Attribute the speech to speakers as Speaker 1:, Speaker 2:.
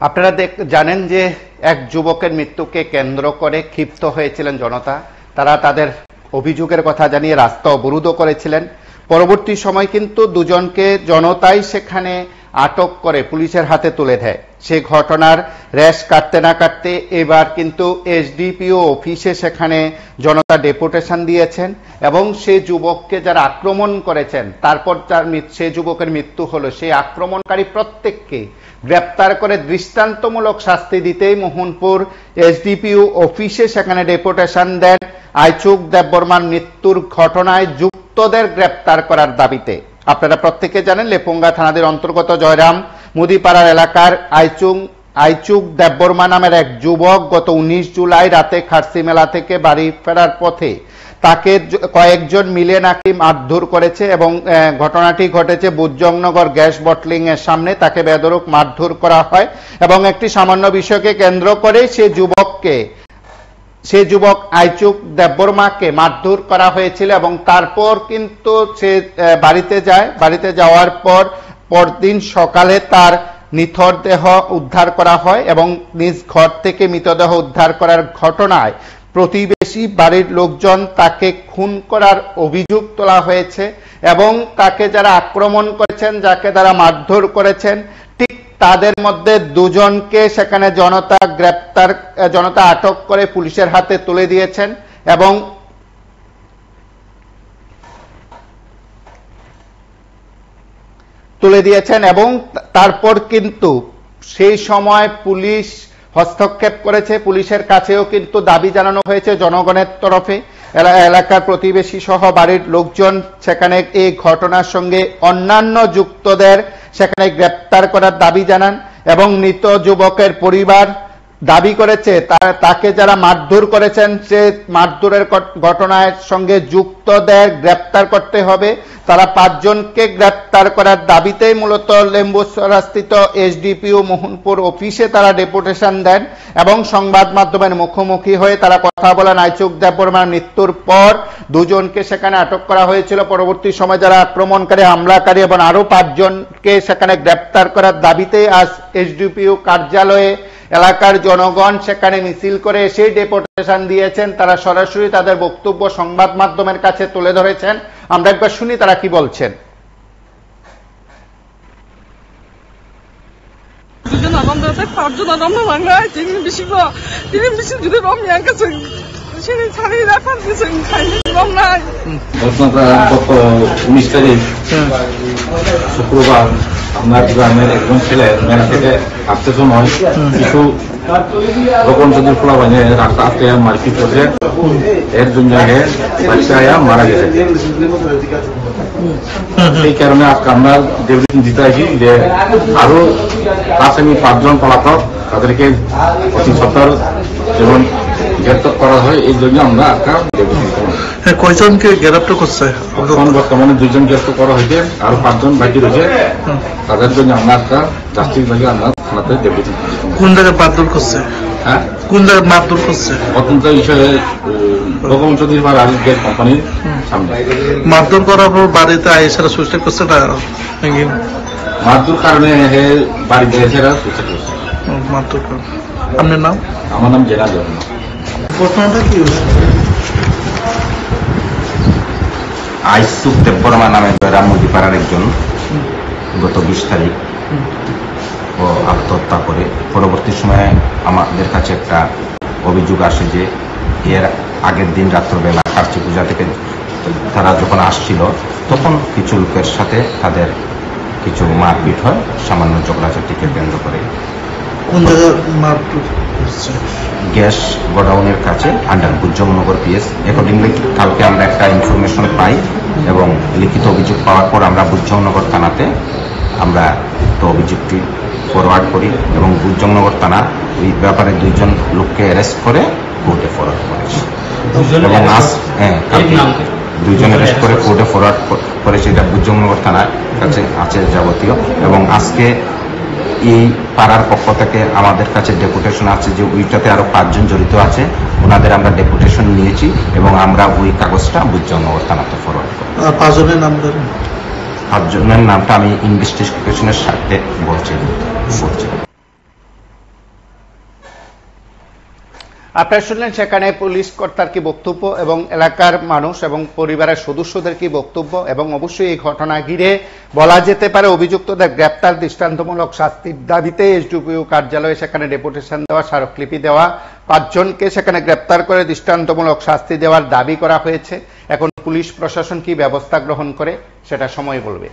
Speaker 1: আপনারা জানেন যে এক যুবকের মৃত্যুকে কেন্দ্র করে ক্ষিপ্ত হয়েছিলেন জনতা। তারা তাদের অভিযোগের কথা জানিয়ে রাস্তা অবরোধ করেছিলেন। পরবর্তী সময় কিন্তু দুজনকে জনতাই সেখানে আটক করে পুলিশের হাতে তুলে দেয়। সেই ঘটনার রেশ কাটতে না কাটতে এবার কিন্তু এসডিপিও অফিসে সেখানে জনতা ডেপুটেশন দিয়েছেন এবং সেই যুবককে যারা আক্রমণ করেছেন, তারপর সেই যুবকের মৃত্যু হলো, সেই আক্রমণকারী প্রত্যেককে গ্রেপ্তার করে দৃষ্টান্তমূলক শাস্তি দিতেই মোহনপুর এসডিপিও অফিসে সেখানে ডেপুটেশন দেন আইচুক দেববর্মার মৃত্যুর ঘটনায় যুক্তদের গ্রেপ্তার করার দাবিতে। আপনারা প্রত্যেকে জানেন লেপুঙ্গা থানাদের অন্তর্গত জয়রাম মুদিপাড়ার এলাকার আইচুক দেববর্মা নামের এক যুবক গত 19 জুলাই রাতে খারসি মেলা থেকে বাড়ি ফেরার পথে তাকে কয়েকজন মিলে নাকি মারধর করেছে এবং ঘটনাটি ঘটেছে বুজজংনগর গ্যাস বটলিং এর সামনে। তাকে বেধড়ক মারধর করা হয় এবং একটি সামান্য বিষয়কে কেন্দ্র করে সে যুবক আইচুক দেববর্মাকে মারধর করা হয়েছিল এবং তারপর কিন্তু সে বাড়িতে যায়। বাড়িতে যাওয়ার পর পরদিন সকালে তার নিথর দেহ উদ্ধার করা হয় এবং নিজ ঘর থেকে মৃতদেহ উদ্ধার করার ঘটনায় প্রতিবেশী বাড়ির লোকজন তাকে খুন করার অভিযোগ তোলা হয়েছে এবং তাকে যারা আক্রমণ করেছেন, যাকে তারা মারধর করেছেন, ঠিক তাদের মধ্যে দুজনকে সেখানে জনতা আটক করে পুলিশের হাতে তুলে দিয়েছেন এবং তারপর কিন্তু সেই সময় পুলিশ হস্তক্ষেপ করেছে। পুলিশের কাছেও কিন্তু দাবি জানানো হয়েছে জনগণের তরফে। এলাকার প্রতিবেশী সহ বাড়ির লোকজন সেখানে এই ঘটনার সঙ্গে অন্যান্য যুক্তদের সেখানে গ্রেপ্তার করার দাবি জানান এবং মৃত যুবকের পরিবার দাবি করেছে তাকে যারা মারধর করেছেন সে মারধরের ঘটনার সঙ্গে যুক্তদের গ্রেপ্তার করতে হবে। তারা 5 জনকে গ্রেপ্তার করার দাবিতেই মূলত লেম্বুসরাস্থিত এসডিপিও মোহনপুর অফিসে তারা ডেপুটেশন দেন এবং সংবাদ মাধ্যমের মুখোমুখি হয়ে তারা কথা বলেন। আইচুক দেববর্মার মৃত্যুর পর দুজনকে সেখানে আটক করা হয়েছিল। পরবর্তী সময় যারা আক্রমণকারী, হামলাকারী এবং আরো 5 জনকে সেখানে গ্রেপ্তার করার দাবিতে আজ এসডিপিও কার্যালয়ে এলাকার জনগণ সেখানে মিছিল করে এসে ডেপুটেশন দিয়েছেন। তারা সরাসরি তাদের বক্তব্য সংবাদ মাধ্যমের কাছে তুলে ধরেছেন। আমরা একবার শুনি তারা কি বলছেন।
Speaker 2: গত 19 তারিখ শুক্রবার আপনার গ্রামের একজন ছেলে মেলা থেকে আসতে সময় কিছু রকম যদি খোলা বানিয়ে রাস্তা আসতে মারপিট করছে, এর জন্য মারা গেছে। সেই কারণে আজকে আমরা ডেপুটেশন দিতে আসি যে আরো আসামি 5 জন পলাতক তাদেরকে অতি সত্তর যেমন গ্রেপ্তার করা হয়, এই জন্য আমরা আজকে
Speaker 3: কয়জনকে গ্রেপ্তার করছে?
Speaker 2: বর্তমানে 2 জন গ্রেপ্তার করা হয়েছে, আরো 5 জন বাকি রয়েছে। তাদের জন্য আমরা একটা জাস্টিস ভাগে আমরা থানাতে ডেপুটেশন।
Speaker 3: কোন জায়গায় মারধর করছে?
Speaker 2: হ্যাঁ,
Speaker 3: কোন জায়গায় মারধর করছে?
Speaker 2: অত্যন্ত বিষয়ে রকম চৌধুরী বা রাজুকের কোম্পানির সামনে
Speaker 3: মারধর করার পর বাড়িতে আইসারা সুইসাইড করছে না?
Speaker 2: মারধর কারণে বাড়িতে এসেরা সুইসাইড করছে।
Speaker 3: মারধর কারণ। আপনার নাম?
Speaker 2: আমার নাম জেনা জন্য।
Speaker 3: ঘটনাটা কি হয়েছে?
Speaker 4: আইচুক দেববর্মা নামে জয়রাম মুদিপাড়ার একজন গত 20 তারিখ ও আত্মহত্যা করে। পরবর্তী সময়ে আমাদের কাছে একটা অভিযোগ আসে যে এর আগের দিন রাত্রবেলা কার্তিক পূজা থেকে তারা যখন আসছিল তখন কিছু লোকের সাথে তাদের কিছু মারপিট হয় সামান্য ঝগড়াঝাটিকে কেন্দ্র করে।
Speaker 3: কোন জায়গায় মারপিট?
Speaker 4: গ্যাস গোডাউনের কাছে আন্ডার বুজজংনগর পিএস। অ্যাকর্ডিংলি কালকে আমরা একটা ইনফরমেশন পাই এবং লিখিত অভিযোগ পাওয়ার পর আমরা বুজজংনগর থানাতে আমরা তো অভিযোগটি ফরওয়ার্ড করি এবং বুজজংনগর থানা এই ব্যাপারে 2 জন লোককে অ্যারেস্ট করে কোর্টে ফরওয়ার্ড করেছে এবং 2 জন অ্যারেস্ট করে কোর্টে ফরওয়ার্ড করেছে। এটা বুজজংনগর থানার কাছে আছে যাবতীয়। এবং আজকে এই পাড়ার পক্ষ থেকে আমাদের কাছে ডেপুটেশন আছে যে ওইটাতে আরো 5 জন জড়িত আছে, ওনাদের আমরা ডেপুটেশন নিয়েছি এবং আমরা ওই কাগজটা বুজজংনগর থানাতে ফরওয়ার্ড করি।
Speaker 3: 5 জনের নাম ধরেন?
Speaker 4: 5 জনের নামটা আমি ইনভেস্টিগেশনের সাথে বলছি।
Speaker 1: আপনারা শুনলেন সেখানে পুলিশ কর্তার কি বক্তব্য এবং এলাকার মানুষ এবং পরিবারের সদস্যদের কি বক্তব্য, এবং অবশ্যই এই ঘটনা ঘিরে বলা যেতে পারে অভিযুক্তদের গ্রেপ্তার, দৃষ্টান্তমূলক শাস্তির দাবিতে এসডিপিও কার্যালয়ে সেখানে ডেপুটেশন দেওয়া, স্মারকলিপি দেওয়া, 5 জনকে সেখানে গ্রেপ্তার করে দৃষ্টান্তমূলক শাস্তি দেওয়ার দাবি করা হয়েছে। এখন পুলিশ প্রশাসন কি ব্যবস্থা গ্রহণ করে সেটা সময় বলবে।